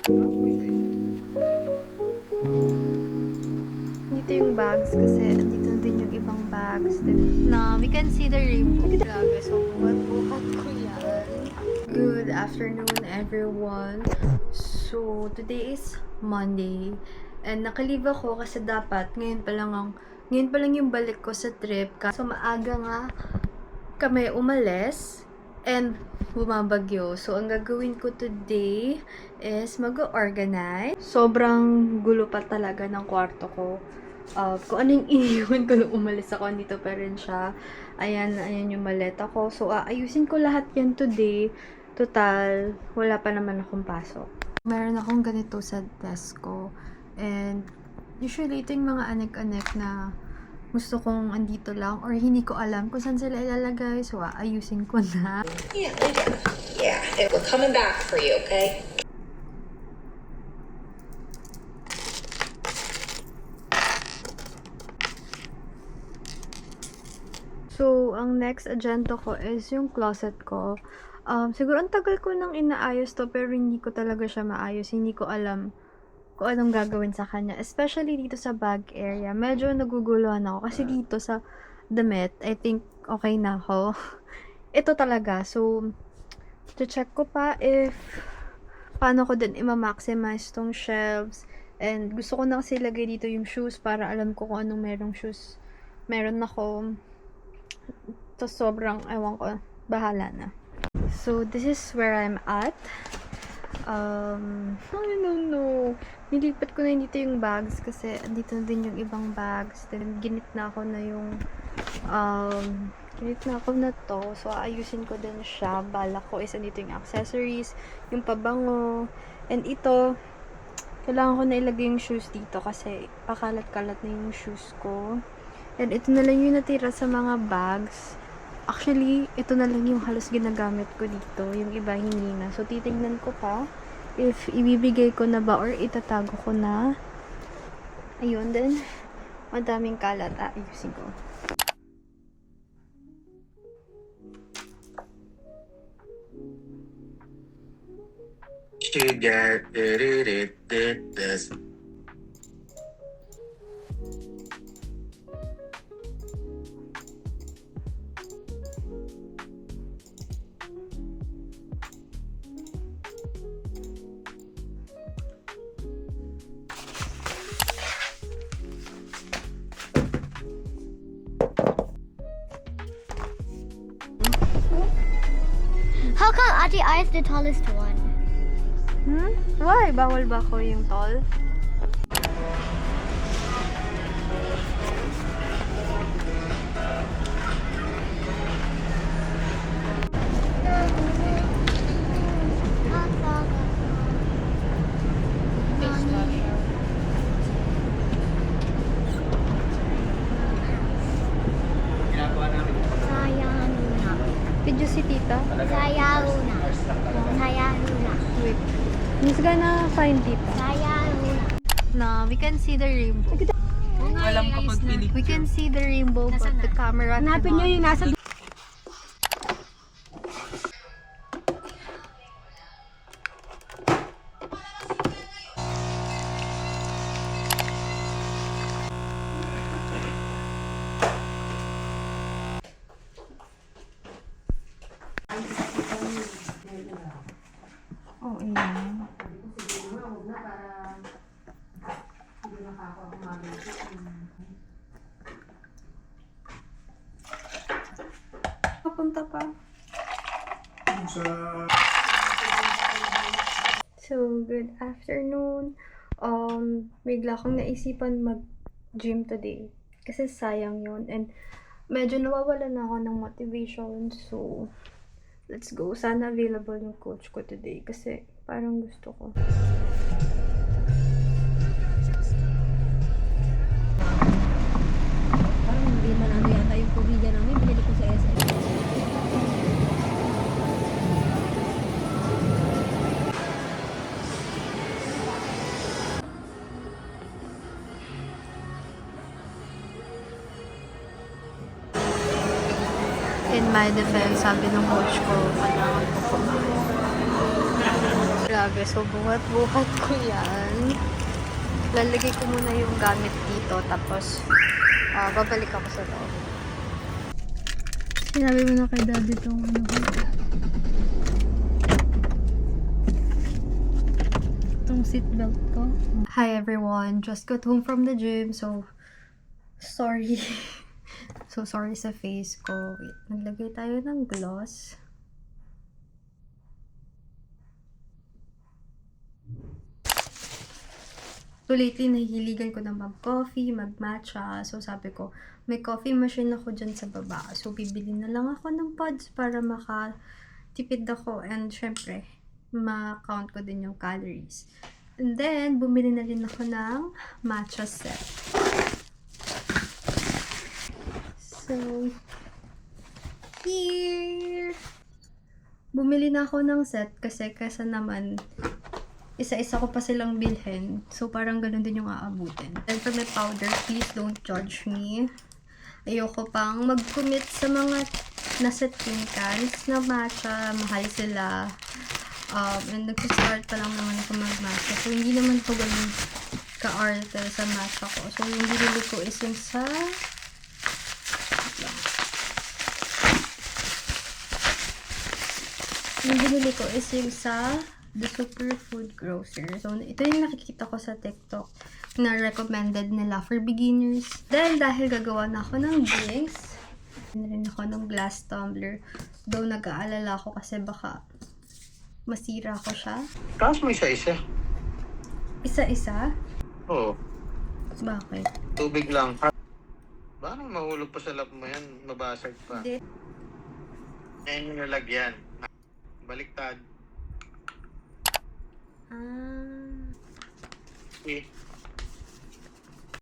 Dito yung bags kasi dito din yung ibang bags. Now, we can see the rainbow. Grabe, so buhat ko yan. Good afternoon, everyone. So, today is Monday. And nakalive ako kasi dapat ngayon pa lang yung balik ko sa trip. So, maaga nga kami umalis and bumabagyo. So, ang gagawin ko today is mag-organize. Sobrang gulo pa talaga ng kwarto ko. Kung ano yung iniwan ko nung umalis ako, andito pa rin siya. Ayan yung maleta ko. So, ayusin ko lahat yan today. Total, wala pa naman akong pasok. Meron akong ganito sa desk ko. And, usually, ito yung mga anek-anek na gusto kong andito lang or hindi ko alam kung saan sila ilalagay. So, ayusin ko na. Yeah, later. Yeah, and we're coming back for you, okay? So, ang next agenda ko is yung closet ko. Siguro ang tagal ko nang inaayos to pero hindi ko talaga siya maayos. Hindi ko alam kung anong gagawin sa kanya. Especially dito sa bag area. Medyo naguguluhan ako. Kasi dito sa damit, I think okay na ako. Ito talaga. So, check ko pa if paano ko din ima-maximize tong shelves. And gusto ko na kasi ilagay dito yung shoes para alam ko kung anong merong shoes. Meron ako. So, sobrang, ewan ko, bahala na. So, this is where I'm at. I don't know. Nilipat ko na dito yung bags kasi dito na din yung ibang bags. Then, ginit na ako na to. So, ayusin ko din siya. Balak ko is andito yung accessories, yung pabango. And ito, kailangan ko na ilagay yung shoes dito kasi pakalat-kalat na yung shoes ko. And ito na lang yung natira sa mga bags. Actually, ito na lang yung halos ginagamit ko dito. Yung iba hindi na. So, titignan ko pa if ibibigay ko na ba or itatago ko na. Ayun, then madaming kalat. Ayusin ko. Sugar, How come Ate I is the tallest one? Why? Bawal ba ko yung tall? Sayang Video si tita. Sayang Wait. Who's gonna find tita? No, we can see the rainbow. Walang kapag pinicture. We can see the rainbow but the camera Hanapin nyo yung nasa Oh, ayan. Papunta pa. So, good afternoon. Bigla akong naisipan mag-gym today. Kasi sayang yun. And medyo nawawalan na ako ng motivation. So, let's go. Sana available yung coach ko today. Kasi parang gusto ko. Parang hindi man ano yata yung pumilya namin. Binili ko sa SM. In my defense, sabi ng coach ko, kailangan ko kumain. Grabe, so buhat-buhat ko yan. Lalagay ko muna yung gamit dito, tapos babalik ako sa loob. Sinabi mo na kay daddy itong ano ko. Itong seatbelt ko. Hi everyone, just got home from the gym, so sorry. So sorry sa face ko. Wait, naglagay tayo ng gloss. So lately, nahihiligan ko na mag-coffee, mag-matcha. So sabi ko, may coffee machine ako dyan sa baba. So bibili na lang ako ng pods para makatipid ako. And syempre, ma-count ko din yung calories. And then, bumili na rin ako ng matcha set. So, here! Bumili na ako ng set kasi kesa naman isa-isa ko pa silang bilhin. So, parang ganun din yung aabutin. And for my powder, please don't judge me. Ayoko pang mag-commit sa mga nasa tin cans na matcha. Mahal sila. And nag-start pa lang naman ako mag-matcha. So, hindi naman ako ganun ka-arte sa matcha ko. So, yung binili ko is yung sa... Yung binili ko is yung sa The Superfood Grocer. So, ito yung nakikita ko sa TikTok na recommended nila for beginners. Then, dahil gagawa na ako ng drinks, rin ako ng glass tumbler. Though, nag-aalala ako kasi baka masira ko siya. Tapos mo isa-isa. Isa-isa? Oo. Bakit? Tubig lang. Baka mahulog pa sa lap mo yan. Mabasag pa. Hindi. Ayan yung nalagyan. Baliktad. Ah. Okay.